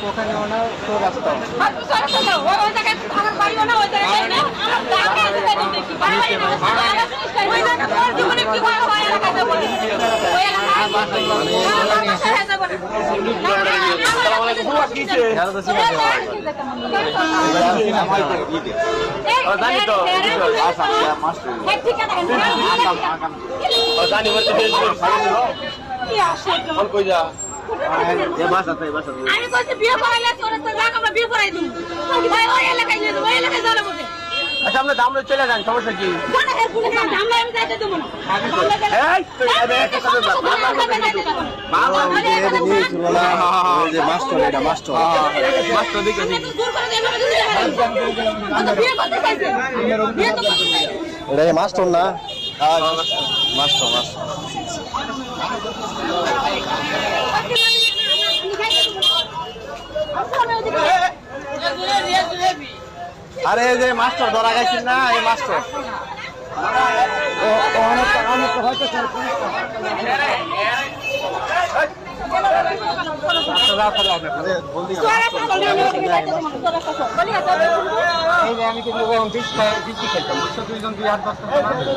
ওখানেও না তো রাস্তা আমি কইছি বিয়ে করাইলে তোরে তো রাখ আমরা বিয়ে করাই দিই ভাই ওই এলাকায় নিয়ে ওই এলাকায় যাও বলে আচ্ছা আমরা দামলে চলে যান সমস্যা কি জানা হে পুলিশ আমরা আমি যাইতে দেব না এই তুই এবে একটা কথা বল বাবা ওই যে মাস্টার এটা মাস্টার মাস্টার দেখে দূর করে দেব না বিয়ে করতে চাইছে বিয়ে তো এটা মাস্টার না হ্যাঁ মাস্টার মাস্টার আরে এই যে মাস্টার ধরা গেছেন না এই মাস্টার আমি কিন্তু বৃষ্টি খেলতাম 2 জন 2 8 10